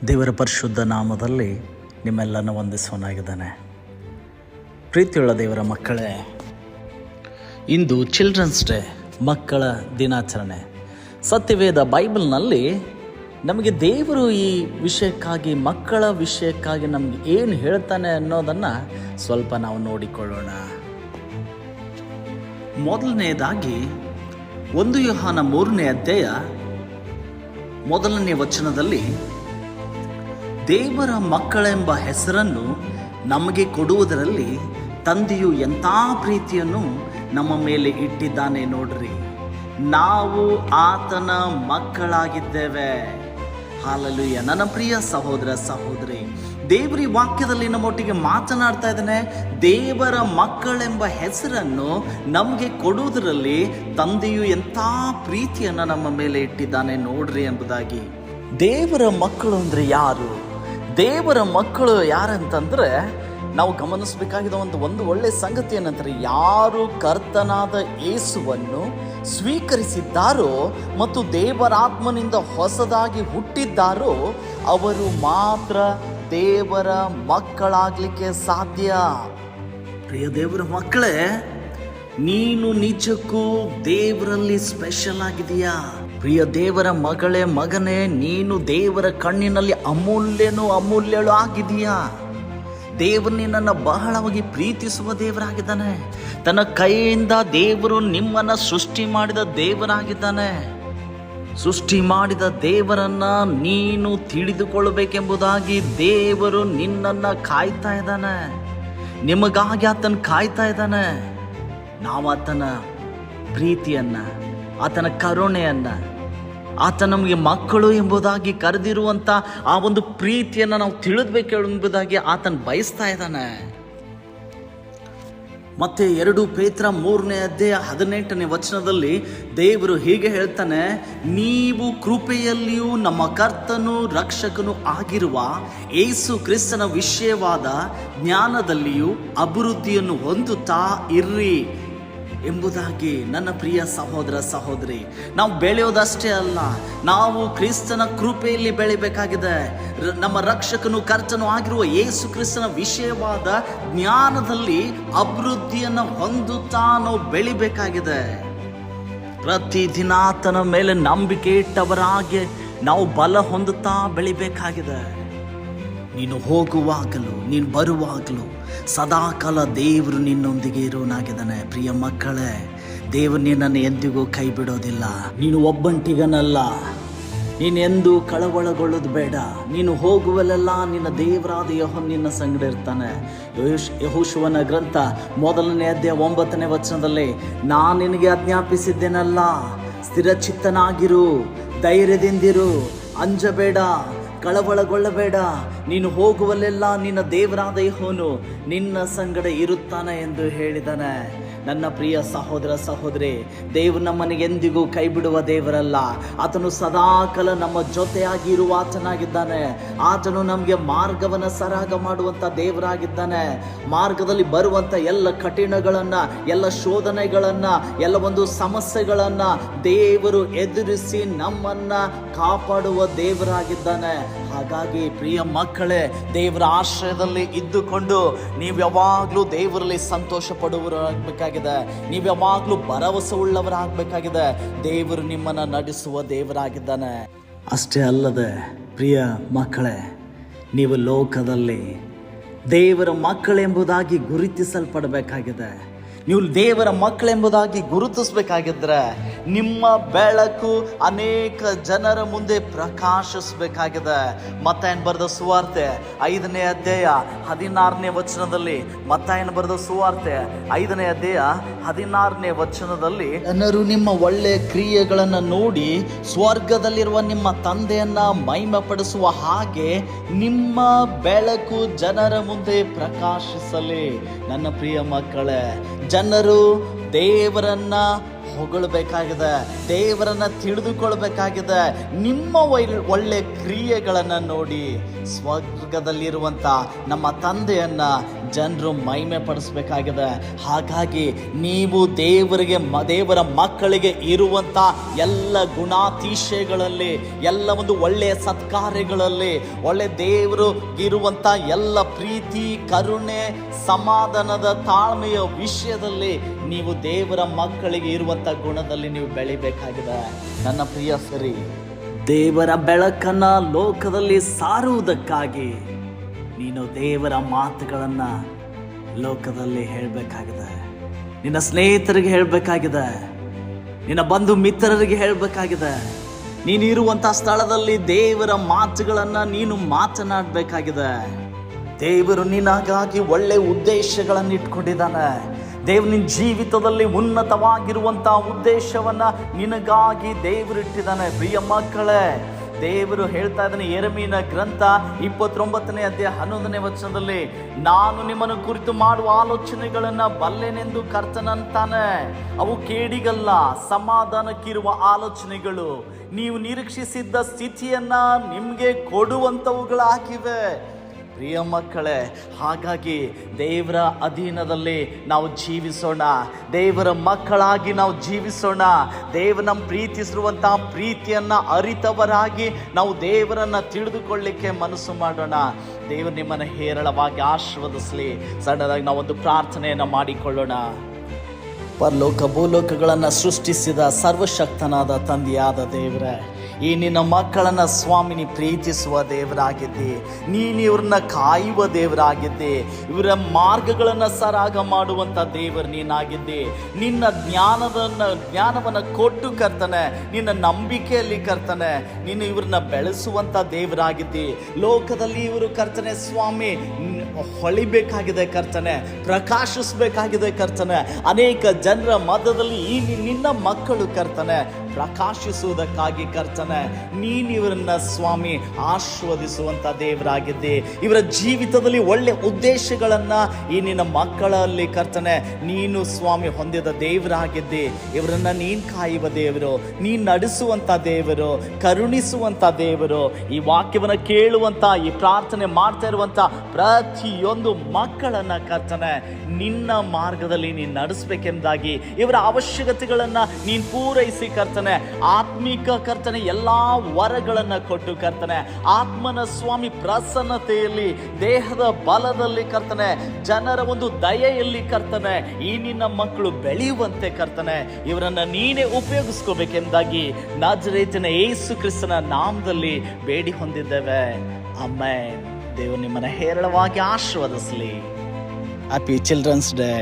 ದೇವರ ಪರಿಶುದ್ಧ ನಾಮದಲ್ಲಿ ನಿಮ್ಮೆಲ್ಲನ ವಂದಿಸುವನಾಗಿದ್ದಾನೆ. ಪ್ರೀತಿಯುಳ್ಳ ದೇವರ ಮಕ್ಕಳೇ, ಇಂದು ಚಿಲ್ಡ್ರನ್ಸ್ ಡೇ, ಮಕ್ಕಳ ದಿನಾಚರಣೆ. ಸತ್ಯವೇದ ಬೈಬಲ್ನಲ್ಲಿ ನಮಗೆ ದೇವರು ಈ ವಿಷಯಕ್ಕಾಗಿ, ಮಕ್ಕಳ ವಿಷಯಕ್ಕಾಗಿ ನಮಗೆ ಏನು ಹೇಳ್ತಾನೆ ಅನ್ನೋದನ್ನು ಸ್ವಲ್ಪ ನಾವು ನೋಡಿಕೊಳ್ಳೋಣ. ಮೊದಲನೆಯದಾಗಿ 1 ಯೋಹಾನ 3ನೇ ಅಧ್ಯಾಯ 1ನೇ ವಚನದಲ್ಲಿ ದೇವರ ಮಕ್ಕಳೆಂಬ ಹೆಸರನ್ನು ನಮಗೆ ಕೊಡುವುದರಲ್ಲಿ ತಂದೆಯು ಎಂಥ ಪ್ರೀತಿಯನ್ನು ನಮ್ಮ ಮೇಲೆ ಇಟ್ಟಿದ್ದಾನೆ ನೋಡ್ರಿ. ನಾವು ಆತನ ಮಕ್ಕಳಾಗಿದ್ದೇವೆ. ಹಾಲೆಲೂಯ. ನನ್ನ ಪ್ರಿಯ ಸಹೋದರ ಸಹೋದರಿ, ದೇವರ ವಾಕ್ಯದಲ್ಲಿ ನಮ್ಮೊಟ್ಟಿಗೆ ಮಾತನಾಡ್ತಾ ಇದ್ದಾನೆ. ದೇವರ ಮಕ್ಕಳೆಂಬ ಹೆಸರನ್ನು ನಮಗೆ ಕೊಡುವುದರಲ್ಲಿ ತಂದೆಯು ಎಂಥ ಪ್ರೀತಿಯನ್ನು ನಮ್ಮ ಮೇಲೆ ಇಟ್ಟಿದ್ದಾನೆ ನೋಡ್ರಿ ಎಂಬುದಾಗಿ. ದೇವರ ಮಕ್ಕಳು ಅಂದರೆ ಯಾರು? ದೇವರ ಮಕ್ಕಳು ಯಾರಂತಂದ್ರೆ ನಾವು ಗಮನಿಸಬೇಕಾಗಿದ್ದ ಒಂದು ಒಳ್ಳೆ ಸಂಗತಿ ಏನಂತಾರೆ, ಯಾರು ಕರ್ತನಾದ ಯೇಸುವನ್ನು ಸ್ವೀಕರಿಸಿದ್ದಾರೋ ಮತ್ತು ದೇವರಾತ್ಮನಿಂದ ಹೊಸದಾಗಿ ಹುಟ್ಟಿದ್ದಾರೋ ಅವರು ಮಾತ್ರ ದೇವರ ಮಕ್ಕಳಾಗಲಿಕ್ಕೆ ಸಾಧ್ಯ. ಪ್ರಿಯ ದೇವರ ಮಕ್ಕಳೇ, ನೀನು ನಿಜಕ್ಕೂ ದೇವರಲ್ಲಿ ಸ್ಪೆಷಲ್ ಆಗಿದೆಯಾ? ಪ್ರಿಯ ದೇವರ ಮಗಳೇ, ಮಗನೇ, ನೀನು ದೇವರ ಕಣ್ಣಿನಲ್ಲಿ ಅಮೂಲ್ಯಳು ಆಗಿದೆಯಾ? ದೇವರು ನಿನ್ನನ್ನು ಬಹಳವಾಗಿ ಪ್ರೀತಿಸುವ ದೇವರಾಗಿದ್ದಾನೆ. ತನ್ನ ಕೈಯಿಂದ ದೇವರು ನಿಮ್ಮನ್ನು ಸೃಷ್ಟಿ ಮಾಡಿದ ದೇವರಾಗಿದ್ದಾನೆ. ಸೃಷ್ಟಿ ಮಾಡಿದ ದೇವರನ್ನ ನೀನು ತಿಳಿದುಕೊಳ್ಳಬೇಕೆಂಬುದಾಗಿ ದೇವರು ನಿನ್ನನ್ನು ಕಾಯ್ತಾ ಇದ್ದಾನೆ. ನಿಮಗಾಗಿ ಆತನ ಕಾಯ್ತಾ ಇದ್ದಾನೆ. ನಾವು ಆತನ ಪ್ರೀತಿಯನ್ನ, ಆತನ ಕರುಣೆಯನ್ನ, ಆತ ನಮಗೆ ಮಕ್ಕಳು ಎಂಬುದಾಗಿ ಕರೆದಿರುವಂಥ ಆ ಒಂದು ಪ್ರೀತಿಯನ್ನು ನಾವು ತಿಳಿದ್ಬೇಕು ಎಂಬುದಾಗಿ ಆತನ ಬಯಸ್ತಾ ಇದ್ದಾನೆ. ಮತ್ತೆ 2 ಪೇತ್ರ 3ನೇ ಅಧ್ಯಾಯ 18ನೇ ವಚನದಲ್ಲಿ ದೇವರು ಹೀಗೆ ಹೇಳ್ತಾನೆ, ನೀವು ಕೃಪೆಯಲ್ಲಿಯೂ ನಮ್ಮ ಕರ್ತನೂ ರಕ್ಷಕನೂ ಆಗಿರುವ ಯೇಸು ಕ್ರಿಸ್ತನ ವಿಷಯವಾದ ಜ್ಞಾನದಲ್ಲಿಯೂ ಅಭಿವೃದ್ಧಿಯನ್ನು ಹೊಂದುತ್ತಾ ಇರ್ರಿ ಎಂಬುದಾಗಿ. ನನ್ನ ಪ್ರಿಯ ಸಹೋದರ ಸಹೋದರಿ, ನಾವು ಬೆಳೆಯೋದಷ್ಟೇ ಅಲ್ಲ, ನಾವು ಕ್ರಿಸ್ತನ ಕೃಪೆಯಲ್ಲಿ ಬೆಳಿಬೇಕಾಗಿದೆ. ನಮ್ಮ ರಕ್ಷಕನು ಕರ್ತನೂ ಆಗಿರುವ ಯೇಸು ಕ್ರಿಸ್ತನ ವಿಷಯವಾದ ಜ್ಞಾನದಲ್ಲಿ ಅಭಿವೃದ್ಧಿಯನ್ನು ಹೊಂದುತ್ತಾ ನಾವು ಬೆಳಿಬೇಕಾಗಿದೆ. ಪ್ರತಿದಿನ ಆತನ ಮೇಲೆ ನಂಬಿಕೆ ಇಟ್ಟವರಾಗಿ ನಾವು ಬಲ ಹೊಂದುತ್ತಾ ಬೆಳಿಬೇಕಾಗಿದೆ. ನೀನು ಹೋಗುವಾಗಲೂ ನೀನು ಬರುವಾಗಲೂ ಸದಾಕಾಲ ದೇವರು ನಿನ್ನೊಂದಿಗೆ ಇರೋನಾಗಿದ್ದಾನೆ. ಪ್ರಿಯ ಮಕ್ಕಳೇ, ದೇವರು ನಿನ್ನನ್ನು ಎಂದಿಗೂ ಕೈ ಬಿಡೋದಿಲ್ಲ. ನೀನು ಒಬ್ಬಂಟಿಗನಲ್ಲ. ನೀನೆಂದೂ ಕಳವಳಗೊಳ್ಳೋದು ಬೇಡ. ನೀನು ಹೋಗುವಲ್ಲೆಲ್ಲ ನಿನ್ನ ದೇವರಾದ ಯೆಹೋವನು ನಿನ್ನ ಸಂಗಡ ಇರ್ತಾನೆ. ಯೆಹೋಶುವನ ಗ್ರಂಥ 1ನೇ ಅಧ್ಯಾಯ 9ನೇ ವಚನದಲ್ಲಿ, ನಾನು ನಿನಗೆ ಆಜ್ಞಾಪಿಸಿದ್ದೇನಲ್ಲ, ಸ್ಥಿರಚಿತ್ತನಾಗಿರು, ಧೈರ್ಯದಿಂದಿರು, ಅಂಜಬೇಡ, ಕಳವಳಗೊಳ್ಳಬೇಡ, ನೀನು ಹೋಗುವಲ್ಲೆಲ್ಲ ನಿನ್ನ ದೇವರಾದ ಯೆಹೋವನು ನಿನ್ನ ಸಂಗಡ ಇರುತ್ತಾನೆ ಎಂದು ಹೇಳಿದಾನೆ. ನನ್ನ ಪ್ರಿಯ ಸಹೋದರ ಸಹೋದರಿ, ದೇವರು ನಮ್ಮನ್ನು ಎಂದಿಗೂ ಕೈ ಬಿಡುವ ದೇವರಲ್ಲ. ಆತನು ಸದಾಕಾಲ ನಮ್ಮ ಜೊತೆಯಾಗಿ ಇರುವ ಆತನಾಗಿದ್ದಾನೆ. ಆತನು ನಮಗೆ ಮಾರ್ಗವನ್ನು ಸರಾಗ ಮಾಡುವಂಥ ದೇವರಾಗಿದ್ದಾನೆ. ಮಾರ್ಗದಲ್ಲಿ ಬರುವಂಥ ಎಲ್ಲ ಕಠಿಣಗಳನ್ನು, ಎಲ್ಲ ಶೋಧನೆಗಳನ್ನು, ಎಲ್ಲ ಒಂದು ಸಮಸ್ಯೆಗಳನ್ನು ದೇವರು ಎದುರಿಸಿ ನಮ್ಮನ್ನು ಕಾಪಾಡುವ ದೇವರಾಗಿದ್ದಾನೆ. ಹಾಗಾಗಿ ಪ್ರಿಯ ಮಕ್ಕಳೇ, ದೇವರ ಆಶ್ರಯದಲ್ಲಿ ಇದ್ದುಕೊಂಡು ನೀವು ಯಾವಾಗಲೂ ದೇವರಲ್ಲಿ ಸಂತೋಷ ಪಡುವವರಾಗಬೇಕಾಗಿದೆ. ನೀವು ಯಾವಾಗಲೂ ಭರವಸೆ ಉಳ್ಳವರಾಗಬೇಕಾಗಿದೆ. ದೇವರು ನಿಮ್ಮನ್ನು ನಡೆಸುವ ದೇವರಾಗಿದ್ದಾನೆ. ಅಷ್ಟೇ ಅಲ್ಲದೆ ಪ್ರಿಯ ಮಕ್ಕಳೇ, ನೀವು ಲೋಕದಲ್ಲಿ ದೇವರ ಮಕ್ಕಳೆಂಬುದಾಗಿ ಗುರುತಿಸಲ್ಪಡಬೇಕಾಗಿದೆ. ನೀವು ದೇವರ ಮಕ್ಕಳೆಂಬುದಾಗಿ ಗುರುತಿಸಬೇಕಾಗಿದ್ರೆ ನಿಮ್ಮ ಬೆಳಕು ಅನೇಕ ಜನರ ಮುಂದೆ ಪ್ರಕಾಶಿಸಬೇಕಾಗಿದೆ. ಮತ್ತಾಯನ ಬರೆದ ಸುವಾರ್ತೆ 5ನೇ ಅಧ್ಯಾಯ 16ನೇ ವಚನದಲ್ಲಿ, ಮತ್ತಾಯನ ಬರೆದ ಸುವಾರ್ತೆ 5ನೇ ಅಧ್ಯಾಯ 16ನೇ ವಚನದಲ್ಲಿ, ಜನರು ನಿಮ್ಮ ಒಳ್ಳೆಯ ಕ್ರಿಯೆಗಳನ್ನು ನೋಡಿ ಸ್ವರ್ಗದಲ್ಲಿರುವ ನಿಮ್ಮ ತಂದೆಯನ್ನ ಮಹಿಮೆಪಡಿಸುವ ಹಾಗೆ ನಿಮ್ಮ ಬೆಳಕು ಜನರ ಮುಂದೆ ಪ್ರಕಾಶಿಸಲಿ. ನನ್ನ ಪ್ರಿಯ ಮಕ್ಕಳೇ, ಜನರು ದೇವರನ್ನ ಹೊಗಳಬೇಕಾಗಿದೆ, ದೇವರನ್ನ ತಿಳಿದುಕೊಳ್ಬೇಕಾಗಿದೆ. ನಿಮ್ಮ ಒಳ್ಳೆ ಕ್ರಿಯೆಗಳನ್ನು ನೋಡಿ ಸ್ವರ್ಗದಲ್ಲಿರುವಂಥ ನಮ್ಮ ತಂದೆಯನ್ನ ಜನರು ಮಹಿಮೆ ಪಡಿಸ್ಬೇಕಾಗಿದೆ. ಹಾಗಾಗಿ ನೀವು ದೇವರ ಮಕ್ಕಳಿಗೆ ಇರುವಂಥ ಎಲ್ಲ ಗುಣಾತಿಶಯಗಳಲ್ಲಿ, ಎಲ್ಲ ಒಂದು ಒಳ್ಳೆಯ ಸತ್ಕಾರ್ಯಗಳಲ್ಲಿ, ಒಳ್ಳೆ ದೇವರು ಇರುವಂಥ ಎಲ್ಲ ಪ್ರೀತಿ, ಕರುಣೆ, ಸಮಾಧಾನದ, ತಾಳ್ಮೆಯ ವಿಷಯದಲ್ಲಿ ನೀವು ದೇವರ ಮಕ್ಕಳಿಗೆ ಇರುವಂಥ ಗುಣದಲ್ಲಿ ನೀವು ಬೆಳಿಬೇಕಾಗಿದೆ. ನನ್ನ ಪ್ರಿಯ ಸರಿ, ದೇವರ ಬೆಳಕನ್ನ ಲೋಕದಲ್ಲಿ ಸಾರುವುದಕ್ಕಾಗಿ ನೀನು ದೇವರ ಮಾತುಗಳನ್ನು ಲೋಕದಲ್ಲಿ ಹೇಳಬೇಕಾಗಿದೆ. ನಿನ್ನ ಸ್ನೇಹಿತರಿಗೆ ಹೇಳಬೇಕಾಗಿದೆ, ನಿನ್ನ ಬಂಧು ಮಿತ್ರರಿಗೆ ಹೇಳಬೇಕಾಗಿದೆ. ನೀನು ಇರುವಂಥ ಸ್ಥಳದಲ್ಲಿ ದೇವರ ಮಾತುಗಳನ್ನು ನೀನು ಮಾತನಾಡಬೇಕಾಗಿದೆ. ದೇವರು ನಿನಗಾಗಿ ಒಳ್ಳೆ ಉದ್ದೇಶಗಳನ್ನು ಇಟ್ಕೊಂಡಿದ್ದಾನೆ. ದೇವರು ನಿನ್ನ ಜೀವಿತದಲ್ಲಿ ಉನ್ನತವಾಗಿರುವಂಥ ಉದ್ದೇಶವನ್ನು ನಿನಗಾಗಿ ದೇವರು ಇಟ್ಟಿದ್ದಾನೆ. ಪ್ರಿಯ ಮಕ್ಕಳೇ, ದೇವರು ಹೇಳ್ತಾ ಇದ್ದಾನೆ ಯೆರೆಮೀಯನ ಗ್ರಂಥ 29ನೇ ಅಧ್ಯಾಯ 11ನೇ ವಚನದಲ್ಲಿ, ನಾನು ನಿಮ್ಮನ್ನು ಕುರಿತು ಮಾಡುವ ಆಲೋಚನೆಗಳನ್ನು ಬಲ್ಲೆನೆಂದು ಕರ್ತನಂತಾನೆ. ಅವು ಕೇಡಿಗಲ್ಲ, ಸಮಾಧಾನಕ್ಕಿರುವ ಆಲೋಚನೆಗಳು, ನೀವು ನಿರೀಕ್ಷಿಸಿದ್ದ ಸ್ಥಿತಿಯನ್ನ ನಿಮಗೆ ಕೊಡುವಂಥವುಗಳಾಗಿವೆ. ಪ್ರಿಯ ಮಕ್ಕಳೇ, ಹಾಗಾಗಿ ದೇವರ ಅಧೀನದಲ್ಲಿ ನಾವು ಜೀವಿಸೋಣ, ದೇವರ ಮಕ್ಕಳಾಗಿ ನಾವು ಜೀವಿಸೋಣ. ದೇವರ ಪ್ರೀತಿಸಿರುವಂಥ ಪ್ರೀತಿಯನ್ನು ಅರಿತವರಾಗಿ ನಾವು ದೇವರನ್ನು ತಿಳಿದುಕೊಳ್ಳಿಕ್ಕೆ ಮನಸ್ಸು ಮಾಡೋಣ. ದೇವರು ನಿಮ್ಮನ್ನು ಹೇರಳವಾಗಿ ಆಶೀರ್ವದಿಸಲಿ. ಸಣ್ಣದಾಗಿ ನಾವೊಂದು ಪ್ರಾರ್ಥನೆಯನ್ನು ಮಾಡಿಕೊಳ್ಳೋಣ. ಪರಲೋಕ ಭೂಲೋಕಗಳನ್ನು ಸೃಷ್ಟಿಸಿದ ಸರ್ವಶಕ್ತನಾದ ತಂದೆಯಾದ ದೇವರೇ, ಈ ನಿನ್ನ ಮಕ್ಕಳನ್ನ ಸ್ವಾಮಿನಿ ಪ್ರೀತಿಸುವ ದೇವರಾಗಿದ್ದಿ. ನೀನು ಇವ್ರನ್ನ ಕಾಯುವ ದೇವರಾಗಿದ್ದಿ. ಇವರ ಮಾರ್ಗಗಳನ್ನು ಸರಾಗ ಮಾಡುವಂಥ ದೇವರು ನೀನಾಗಿದ್ದಿ. ನಿನ್ನ ಜ್ಞಾನವನ್ನು ಕೊಟ್ಟು ಕರ್ತನೆ, ನಿನ್ನ ನಂಬಿಕೆಯಲ್ಲಿ ಕರ್ತನೆ, ನೀನು ಇವ್ರನ್ನ ಬೆಳೆಸುವಂಥ ದೇವರಾಗಿದ್ದಿ. ಲೋಕದಲ್ಲಿ ಇವರು ಕರ್ತನೆ ಸ್ವಾಮಿ ಹೊಳಿಬೇಕಾಗಿದೆ ಕರ್ತನೆ, ಪ್ರಕಾಶಿಸಬೇಕಾಗಿದೆ ಕರ್ತನೆ. ಅನೇಕ ಜನರ ಮಧ್ಯದಲ್ಲಿ ಈ ನಿನ್ನ ಮಕ್ಕಳು ಕರ್ತನೆ ಪ್ರಕಾಶಿಸುವುದಕ್ಕಾಗಿ ಕರ್ತನೆ ನೀನು ಇವರನ್ನ ಸ್ವಾಮಿ ಆಶೀರ್ವದಿಸುವಂಥ ದೇವರಾಗಿದ್ದೆ. ಇವರ ಜೀವಿತದಲ್ಲಿ ಒಳ್ಳೆ ಉದ್ದೇಶಗಳನ್ನು ಈ ನಿನ್ನ ಮಕ್ಕಳಲ್ಲಿ ಕರ್ತನೆ ನೀನು ಸ್ವಾಮಿ ಹೊಂದಿದ ದೇವರಾಗಿದ್ದೆ. ಇವರನ್ನ ನೀನು ಕಾಯುವ ದೇವರು, ನೀನು ನಡೆಸುವಂಥ ದೇವರು, ಕರುಣಿಸುವಂಥ ದೇವರು. ಈ ವಾಕ್ಯವನ್ನು ಕೇಳುವಂಥ, ಈ ಪ್ರಾರ್ಥನೆ ಮಾಡ್ತಾ ಇರುವಂಥ ಪ್ರತಿಯೊಂದು ಮಕ್ಕಳನ್ನ ಕರ್ತನೆ ನಿನ್ನ ಮಾರ್ಗದಲ್ಲಿ ನೀನು ನಡೆಸಬೇಕೆಂಬುದಾಗಿ ಇವರ ಅವಶ್ಯಕತೆಗಳನ್ನು ನೀನು ಪೂರೈಸಿ ಕರ್ತನೆ, ಆತ್ಮಿಕ ಕರ್ತನೆ ಎಲ್ಲಾ ವರಗಳನ್ನು ಕೊಟ್ಟು ಕರ್ತನೆ, ಆತ್ಮನ ಸ್ವಾಮಿ ಪ್ರಸನ್ನತೆಯಲ್ಲಿ, ದೇಹದ ಬಲದಲ್ಲಿ ಕರ್ತನೆ, ಜನರ ಒಂದು ದಯೆಯಲ್ಲಿ ಕರ್ತನೆ ಈ ನಿನ್ನ ಮಕ್ಕಳು ಬೆಳೆಯುವಂತೆ ಕರ್ತನೆ ಇವರನ್ನ ನೀನೇ ಉಪಯೋಗಿಸ್ಕೋಬೇಕೆಂಬುದಾಗಿ ನಜರೇತಿನ ಯೇಸು ಕ್ರಿಸ್ತನ ನಾಮದಲ್ಲಿ ಬೇಡಿ ಹೊಂದಿದ್ದೇವೆ. ಆಮೆನ್. ದೇವರು ನಿಮ್ಮನ್ನ ಹೇರಳವಾಗಿ ಆಶೀರ್ವದಿಸಲಿ. Happy children's day.